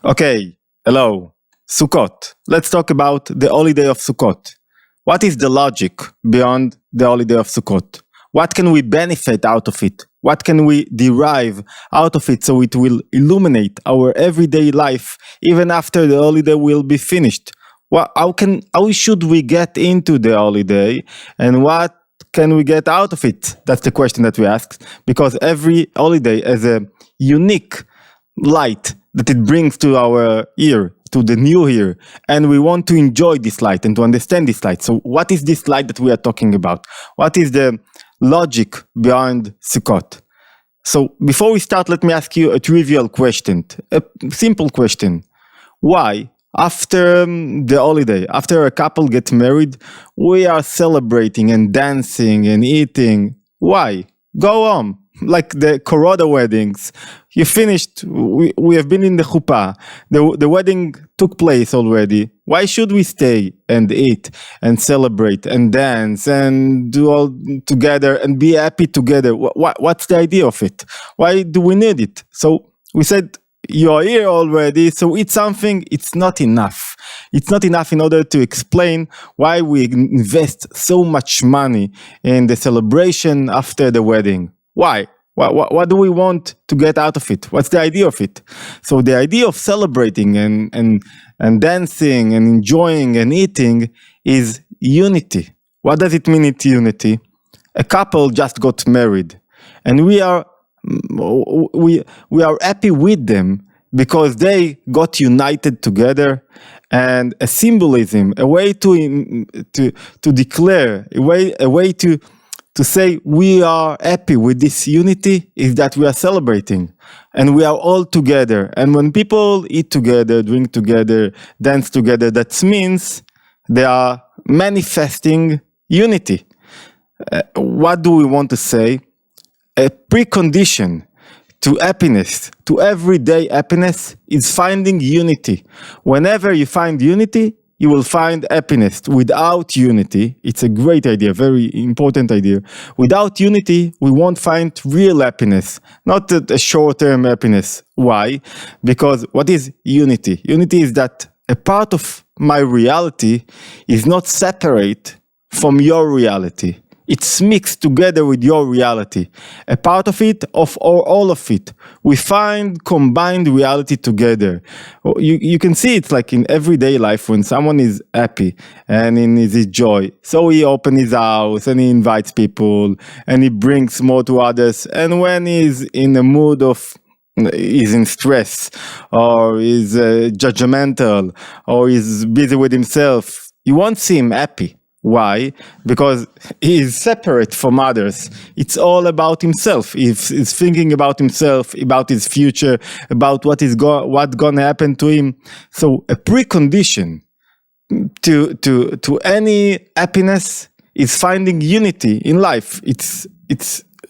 Okay, hello. Sukkot. Let's talk about the holiday of Sukkot. What is the logic beyond the holiday of Sukkot? What can we benefit out of it? What can we derive out of it so it will illuminate our everyday life even after the holiday will be finished? How should we get into the holiday and what can we get out of it? That's the question that we asked, because every holiday has a unique light that it brings to our ear, to the new year, and we want to enjoy this light and to understand this light. So what is this light that we are talking about? What is the logic behind Sukkot? So before we start, let me ask you a trivial question, a simple question. Why, after the holiday, after a couple gets married, we are celebrating and dancing and eating? Why? Go home. Like the Corona weddings, you finished, we have been in the chuppah, the wedding took place already. Why should we stay and eat and celebrate and dance and do all together and be happy together? What's the idea of it? Why do we need it? So we said, you're here already, so it's something, it's not enough. It's not enough in order to explain why we invest so much money in the celebration after the wedding. Why? What do we want to get out of it? What's the idea of it? So the idea of celebrating and dancing and enjoying and eating is unity. What does it mean, it's unity? A couple just got married, and we are happy with them because they got united together, and a symbolism, a way to declare, a way to say we are happy with this unity is that we are celebrating and we are all together. And when people eat together, drink together, dance together, that means they are manifesting unity. What do we want to say? A precondition to happiness, to everyday happiness, is finding unity. Whenever you find unity, you will find happiness. Without unity, it's a great idea, very important idea. Without unity, we won't find real happiness, not a short-term happiness. Why? Because what is unity? Unity is that a part of my reality is not separate from your reality. It's mixed together with your reality. A part of it, or all of it. We find combined reality together. You can see it's like in everyday life when someone is happy and in his joy. So he opens his house and he invites people and he brings more to others. And when he's in a mood of is in stress or is judgmental or is busy with himself, you won't see him happy. Why? Because he is separate from others. It's all about himself. He's thinking about himself, about his future, about what's gonna happen to him. So a precondition to any happiness is finding unity in life. It's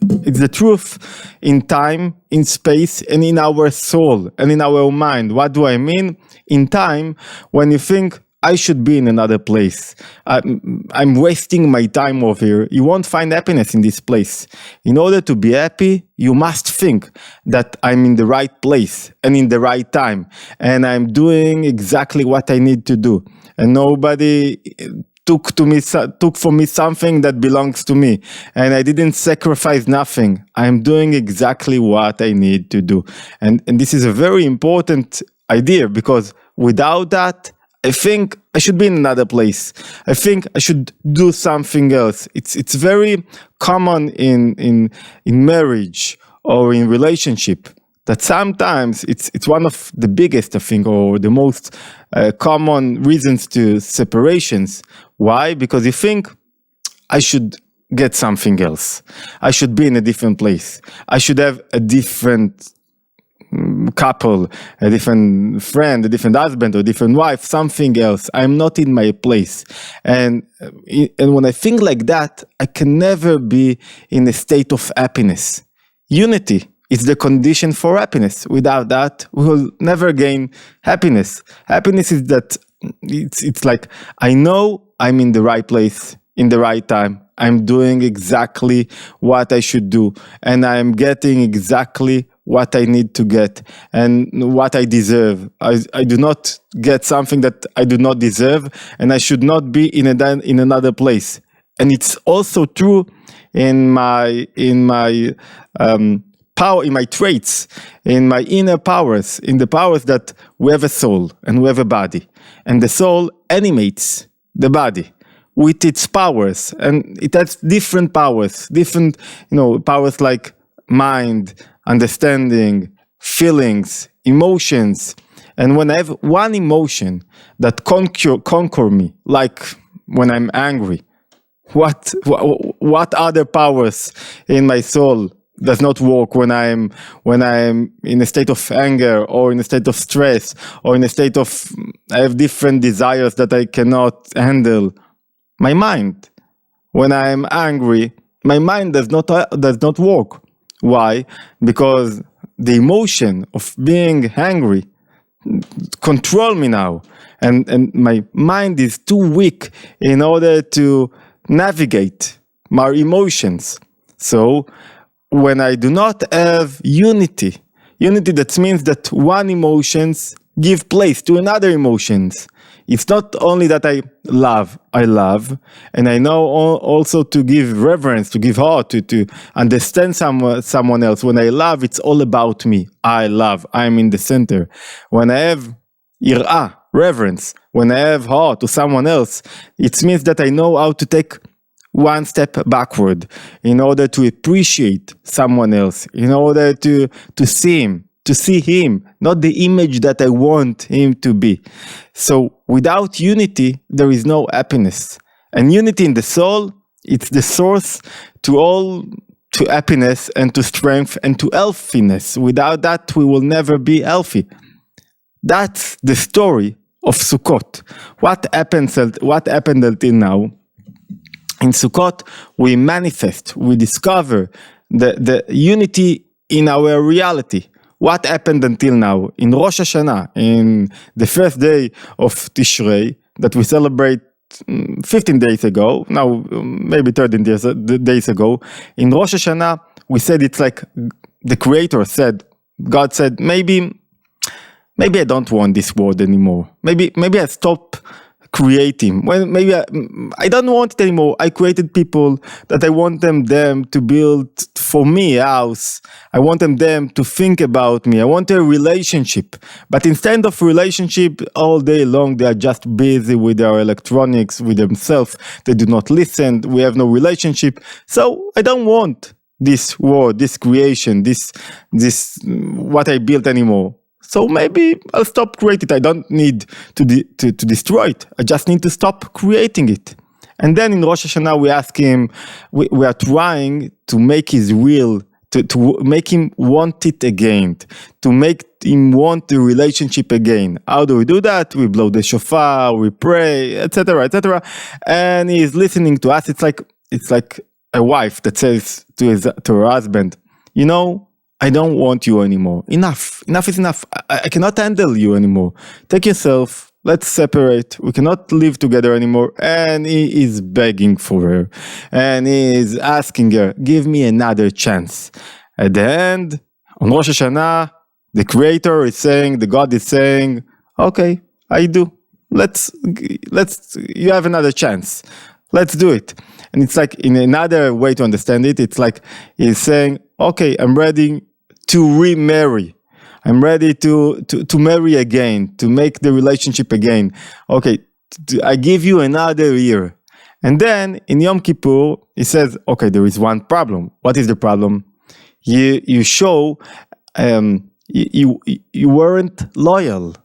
the truth in time, in space, and in our soul and in our mind. What do I mean? In time, when you think, I should be in another place. I'm wasting my time over here. You won't find happiness in this place. In order to be happy, you must think that I'm in the right place and in the right time. And I'm doing exactly what I need to do. And nobody took from me something that belongs to me. And I didn't sacrifice nothing. I'm doing exactly what I need to do. And this is a very important idea, because without that, I think I should be in another place. I think I should do something else. It's very common in marriage or in relationship that sometimes it's one of the biggest, I think, or the most common reasons to separations. Why? Because you think I should get something else. I should be in a different place. I should have a different couple, a different friend, a different husband, or a different wife, something else. I'm not in my place. And when I think like that, I can never be in a state of happiness. Unity is the condition for happiness. Without that, we will never gain happiness. Happiness is that it's like, I know I'm in the right place, in the right time. I'm doing exactly what I should do, and I'm getting exactly what I need to get and what I deserve. I do not get something that I do not deserve, and I should not be in another place. And it's also true in my power, in my traits, in my inner powers, in the powers that we have a soul and we have a body, and the soul animates the body with its powers, and it has different powers, powers like mind, understanding, feelings, emotions. And when I have one emotion that conquer me, like when I'm angry, what other powers in my soul does not work when I'm in a state of anger or in a state of stress or in a state of I have different desires that I cannot handle? My mind. When I'm angry, my mind does not work. Why? Because the emotion of being angry control me now, and my mind is too weak in order to navigate my emotions. So when I do not have unity, that means that one emotions give place to another emotions. It's not only that I love, and I know also to give reverence, to give heart, to understand someone else. When I love, it's all about me. I love, I'm in the center. When I have yir'ah, reverence, when I have heart to someone else, it means that I know how to take one step backward in order to appreciate someone else, in order to see him, not the image that I want him to be. So without unity, there is no happiness. And unity in the soul, it's the source to happiness and to strength and to healthiness. Without that, we will never be healthy. That's the story of Sukkot. What happened until now? In Sukkot, we manifest, we discover the unity in our reality. What happened until now? In Rosh Hashanah, in the first day of Tishrei, that we celebrate 15 days ago, now maybe 13 days ago, in Rosh Hashanah, we said it's like the Creator said, God said, maybe I don't want this world anymore. Maybe I stop creating. Well, maybe I don't want it anymore. I created people that I want them to build for me a house. I want them to think about me. I want a relationship. But instead of relationship, all day long, they are just busy with their electronics, with themselves. They do not listen. We have no relationship. So I don't want this world, this creation, this what I built anymore. So maybe I'll stop creating it. I don't need to destroy it. I just need to stop creating it. And then in Rosh Hashanah, we ask him, we are trying to make his will, to make him want it again, to make him want the relationship again. How do we do that? We blow the shofar, we pray, etc., etc. And he is listening to us. It's like a wife that says to her husband, I don't want you anymore. Enough is enough. I cannot handle you anymore. Take yourself. Let's separate. We cannot live together anymore. And he is begging for her. And he is asking her, give me another chance. At the end, on Rosh Hashanah, the Creator is saying, the God is saying, okay, I do. You have another chance. Let's do it. And it's like, in another way to understand it, it's like he's saying, okay, I'm ready to remarry. I'm ready to marry again, to make the relationship again. Okay, I give you another year. And then in Yom Kippur, he says, okay, there is one problem. What is the problem? You show you weren't loyal.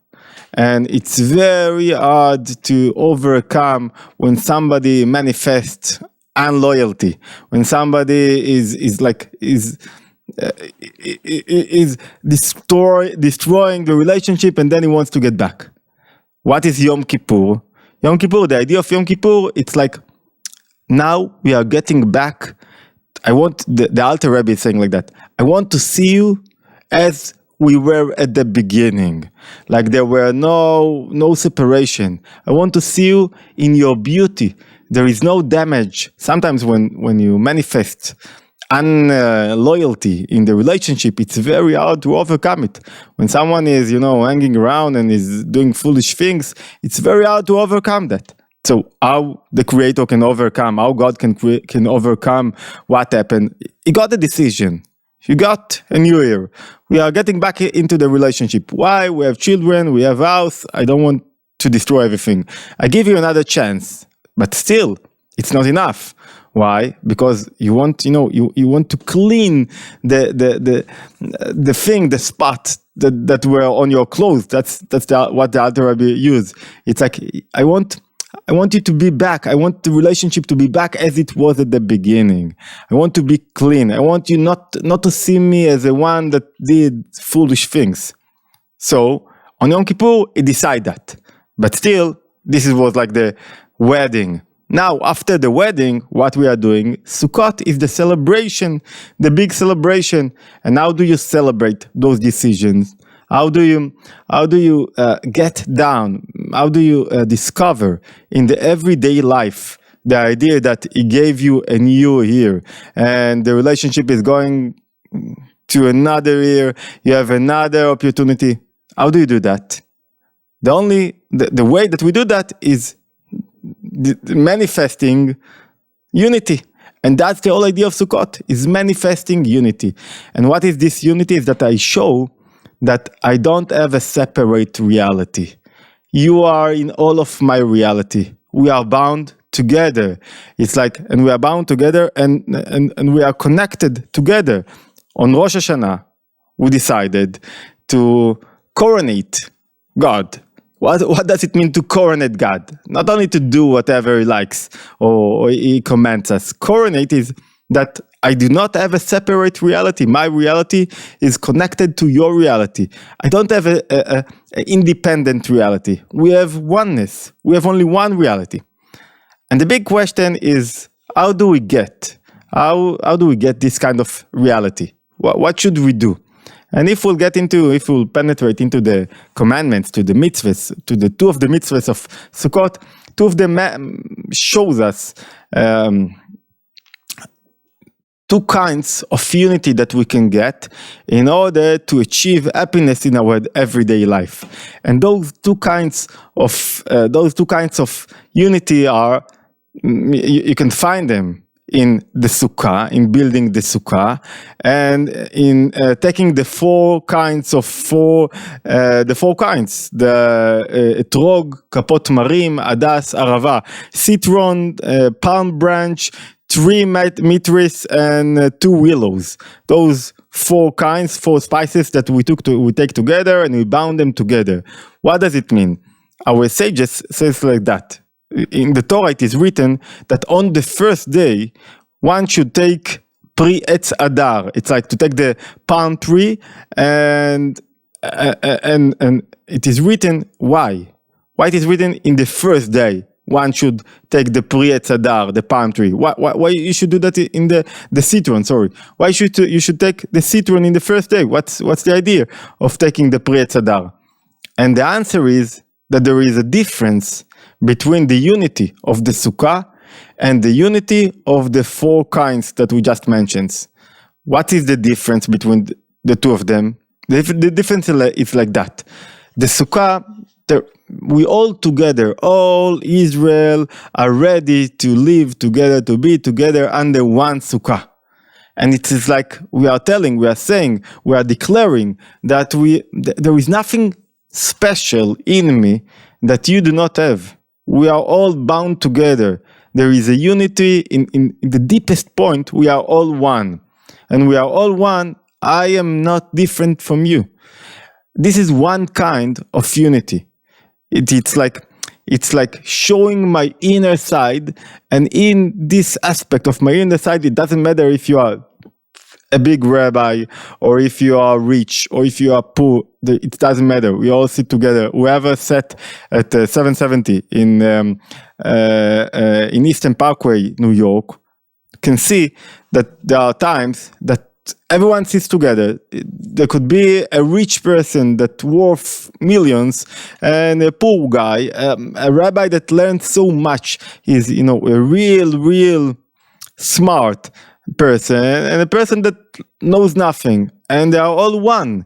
And it's very hard to overcome when somebody manifests unloyalty, when somebody is destroying the relationship and then he wants to get back. What is Yom Kippur? Yom Kippur, the idea of Yom Kippur, it's like, now we are getting back. The Alter Rebbe is saying like that, I want to see you as we were at the beginning, like there were no separation. I want to see you in your beauty. There is no damage. Sometimes when you manifest unloyalty in the relationship, it's very hard to overcome it. When someone is, hanging around and is doing foolish things, it's very hard to overcome that. So how the Creator can overcome, how God can overcome what happened? He got a decision. You got a new year. We are getting back into the relationship. Why? We have children, we have house. I don't want to destroy everything. I give you another chance, but still, it's not enough. Why? Because you want, you want to clean the thing, the spot that were on your clothes. That's what the Alter Rebbe used. It's like, I want you to be back. I want the relationship to be back as it was at the beginning. I want to be clean. I want you not to see me as the one that did foolish things. So on Yom Kippur, he decided that. But still, this was like the wedding. Now, after the wedding, what we are doing, Sukkot is the celebration, the big celebration. And how do you celebrate those decisions? How do you get down? How do you discover in the everyday life the idea that he gave you a new year and the relationship is going to another year, you have another opportunity? How do you do that? The way that we do that is manifesting unity. And that's the whole idea of Sukkot, is manifesting unity. And what is this unity? Is that I show that I don't have a separate reality. You are in all of my reality. We are bound together. It's like, and we are bound together and we are connected together. On Rosh Hashanah, we decided to coronate God. What does it mean to coronate God? Not only to do whatever he likes or he commands us. Coronate is that I do not have a separate reality. My reality is connected to your reality. I don't have an independent reality. We have oneness. We have only one reality. And the big question is, how do we get this kind of reality? What should we do? And if we'll penetrate into the commandments, to the mitzvahs, to the two of the mitzvahs of Sukkot, two of them shows us two kinds of unity that we can get in order to achieve happiness in our everyday life. And those two kinds of unity are, you can find them in the sukkah, in building the sukkah, and in taking the four kinds, the etrog, kapot marim, adas, arava, citron, palm branch, three mitris, and two willows. Those four spices that we take together and we bound them together. What does it mean? Our sages says like that. In the Torah, it is written that on the first day, one should take pri etz adar. It's like to take the palm tree, and it is written why? Why it is written in the first day? One should take the pri etz adar, the palm tree. Why you should do that in the citron? Sorry, why you should take the citron in the first day? What's the idea of taking the pri etz adar? And the answer is that there is a difference between the unity of the sukkah and the unity of the four kinds that we just mentioned. What is the difference between the two of them? The difference is like that. The sukkah, we all together, all Israel are ready to live together, to be together under one sukkah. And it is like we are saying, we are declaring that there is nothing special in me that you do not have. We are all bound together. There is a unity in the deepest point. We are all one. And we are all one. I am not different from you. This is one kind of unity. It's like showing my inner side. And in this aspect of my inner side, it doesn't matter if you are a big rabbi, or if you are rich, or if you are poor, it doesn't matter. We all sit together. Whoever sat at 770 in Eastern Parkway, New York, can see that there are times that everyone sits together. There could be a rich person that worth millions and a poor guy, a rabbi that learned so much. He's, a real smart person and a person that knows nothing, and they are all one.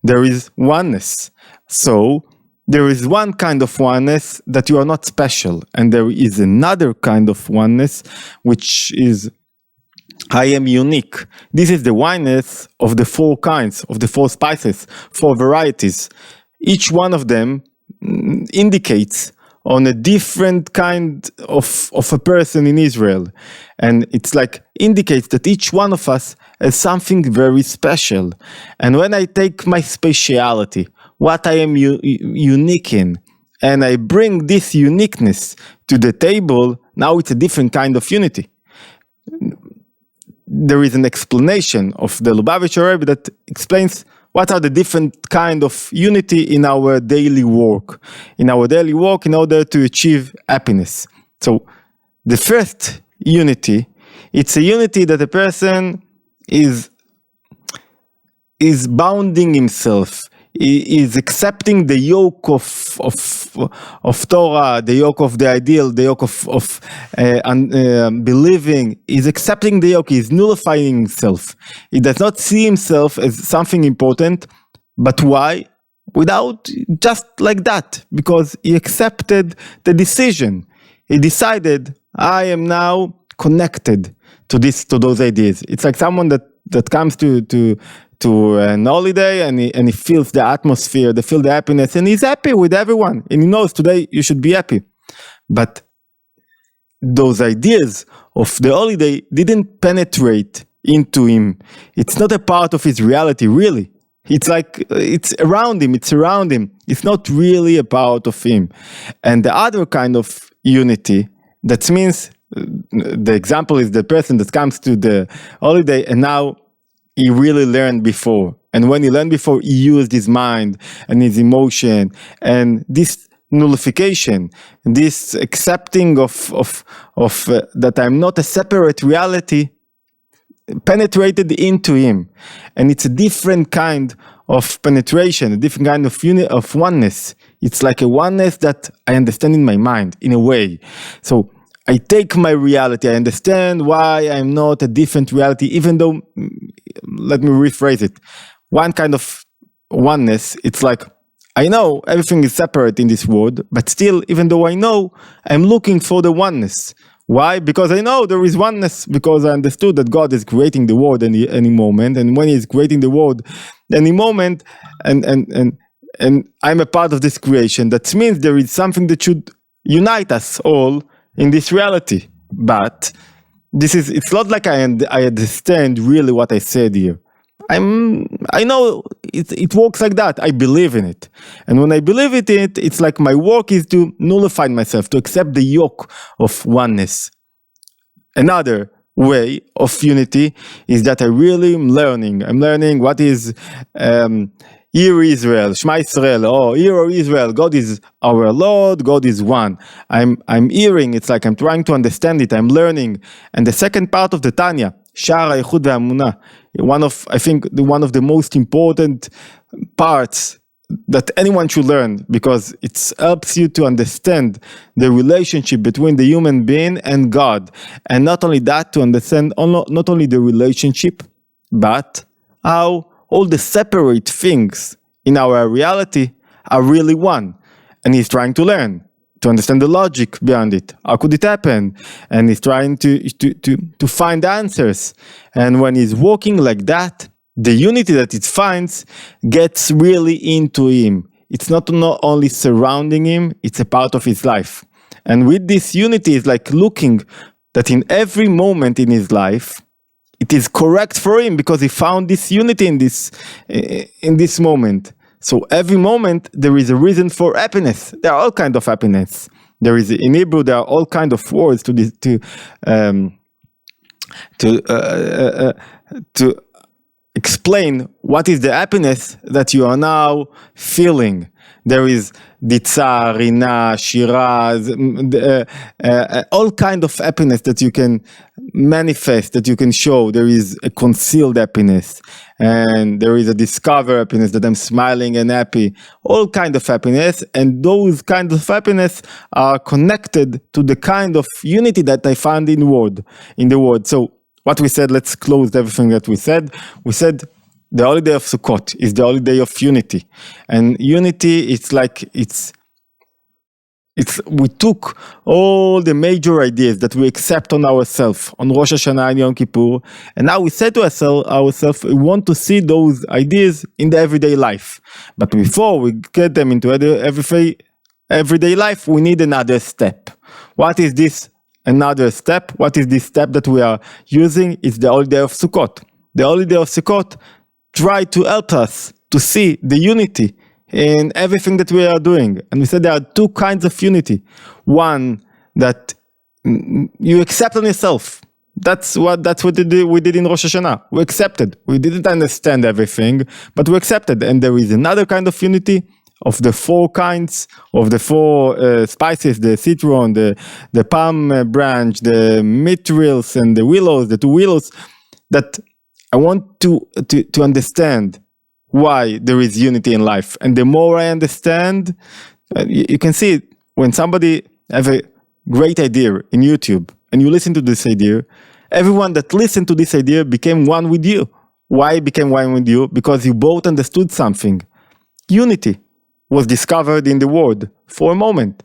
There is oneness. So there is one kind of oneness that you are not special, and there is another kind of oneness which is I am unique. This is the oneness of the four kinds, of the four spices, four varieties. Each one of them indicates on a different kind of a person in Israel. And it's like indicates that each one of us has something very special. And when I take my speciality, what I am unique in, and I bring this uniqueness to the table, now it's a different kind of unity. There is an explanation of the Lubavitcher Rebbe that explains what are the different kind of unity in our daily work. In our daily work in order to achieve happiness. So the first unity, it's a unity that a person is bounding himself, is accepting the yoke of Torah, the yoke of the ideal, the yoke of believing, is accepting the yoke, is nullifying himself. He does not see himself as something important, but why? Without, just like that, because he accepted the decision. He decided, I am now connected to those ideas. It's like someone that comes to an holiday and he feels the atmosphere, they feel the happiness, and he's happy with everyone. And he knows today you should be happy. But those ideas of the holiday didn't penetrate into him. It's not a part of his reality, really. It's like, it's around him, it's around him. It's not really a part of him. And the other kind of unity, that means, the example is the person that comes to the holiday and now he really learned before. And when he learned before, he used his mind and his emotion. And this nullification, this accepting of that I'm not a separate reality, penetrated into him. And it's a different kind of penetration, a different kind of oneness. It's like a oneness that I understand in my mind, in a way. So I take my reality, I understand why I'm not a different reality, even though, let me rephrase it. One kind of oneness, it's like, I know everything is separate in this world, but still, even though I know, I'm looking for the oneness. Why? Because I know there is oneness, because I understood that God is creating the world any moment, and when He is creating the world any moment, and I'm a part of this creation, that means there is something that should unite us all in this reality. But it's not like I understand really what I said here. I know it works like that. I believe in it. And when I believe in it, it's like my work is to nullify myself, to accept the yoke of oneness. Another way of unity is that I really am learning. I'm learning what is Hear Israel, Shema Israel, oh, hear Israel, God is our Lord, God is one. I'm hearing, it's like I'm trying to understand it, I'm learning. And the second part of the Tanya, Sha'ar HaYichud VeHaEmunah, I think one of the most important parts that anyone should learn, because it helps you to understand the relationship between the human being and God. And not only that, to understand not only the relationship, but how all the separate things in our reality are really one. And he's trying to learn, to understand the logic behind it. How could it happen? And he's trying to find answers. And when he's walking like that, the unity that it finds gets really into him. It's not only surrounding him, it's a part of his life. And with this unity, it's like looking that in every moment in his life, it is correct for him because he found this unity in this moment. So every moment there is a reason for happiness. There are all kinds of happiness. There is in Hebrew there are all kinds of words to explain what is the happiness that you are now feeling. There is ditzar, rina, shiraz, all kind of happiness that you can manifest, that you can show. There is a concealed happiness, and there is a discovered happiness that I'm smiling and happy. All kind of happiness, and those kinds of happiness are connected to the kind of unity that I found in the world. So what we said, let's close everything that we said. We said the holiday of Sukkot is the holiday of unity. And unity, we took all the major ideas that we accept on ourselves, on Rosh Hashanah and Yom Kippur, and now we said to ourselves, we want to see those ideas in the everyday life. But before we get them into everyday life, we need another step. What is this another step? What is this step that we are using? It's the holiday of Sukkot. The holiday of Sukkot try to help us to see the unity in everything that we are doing. And we said there are two kinds of unity. One, that you accept on yourself. That's what we did in Rosh Hashanah. We accepted. We didn't understand everything, but we accepted. And there is another kind of unity of the four kinds, of the four spices, the citron, the palm branch, the myrtles, and the willows, the two willows, that I want to understand why there is unity in life. And the more I understand, you can see it when somebody has a great idea in YouTube and you listen to this idea, everyone that listened to this idea became one with you. Why became one with you? Because you both understood something. Unity was discovered in the world for a moment.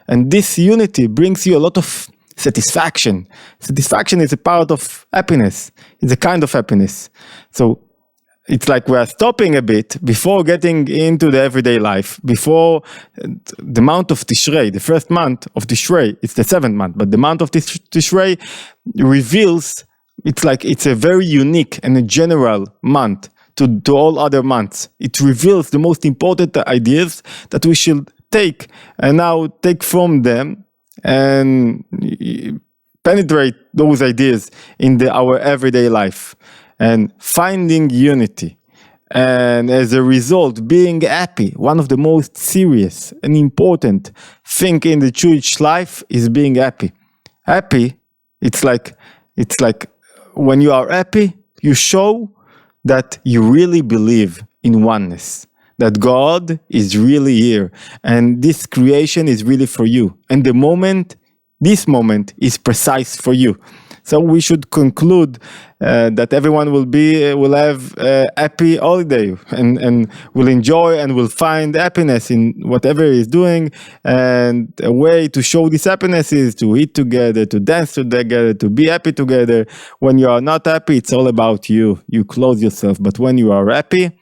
And this unity brings you a lot of satisfaction. Satisfaction is a part of happiness. It's a kind of happiness. So it's like we are stopping a bit before getting into the everyday life, before the month of Tishrei, the first month of Tishrei, it's the 7th month, but the month of Tishrei reveals, it's a very unique and a general month to all other months. It reveals the most important ideas that we should take and now take from them and penetrate those ideas in our everyday life. And finding unity, and as a result, being happy. One of the most serious and important thing in the Jewish life is being happy. Happy, it's like when you are happy, you show that you really believe in oneness, that God is really here, and this creation is really for you. And this moment is precise for you. So we should conclude that everyone will have a happy holiday and will enjoy and will find happiness in whatever he's doing. And a way to show this happiness is to eat together, to dance together, to be happy together. When you are not happy, it's all about you. You close yourself. But when you are happy,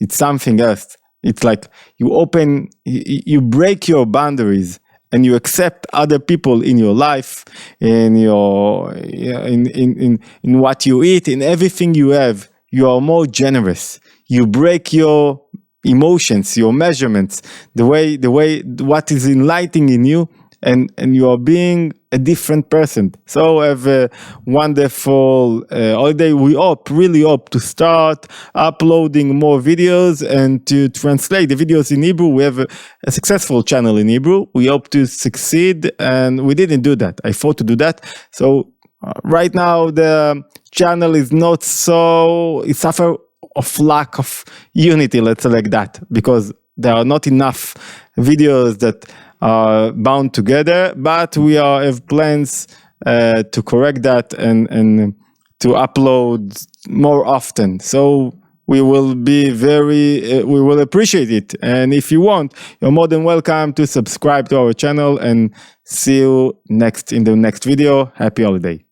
it's something else. It's like you break your boundaries. And you accept other people in your life, in what you eat, in everything you have. You are more generous. You break your emotions, your measurements, the way what is enlightening in you, and you are being a different person. So have a wonderful holiday. We really hope to start uploading more videos and to translate the videos in Hebrew. We have a successful channel in Hebrew. We hope to succeed, and we didn't do that. I thought to do that. So right now the channel is not so, it suffers of lack of unity, let's say like that, because there are not enough videos that are bound together, but we have plans to correct that and to upload more often. So we will we will appreciate it. And if you want, you're more than welcome to subscribe to our channel, and see you in the next video. Happy holiday.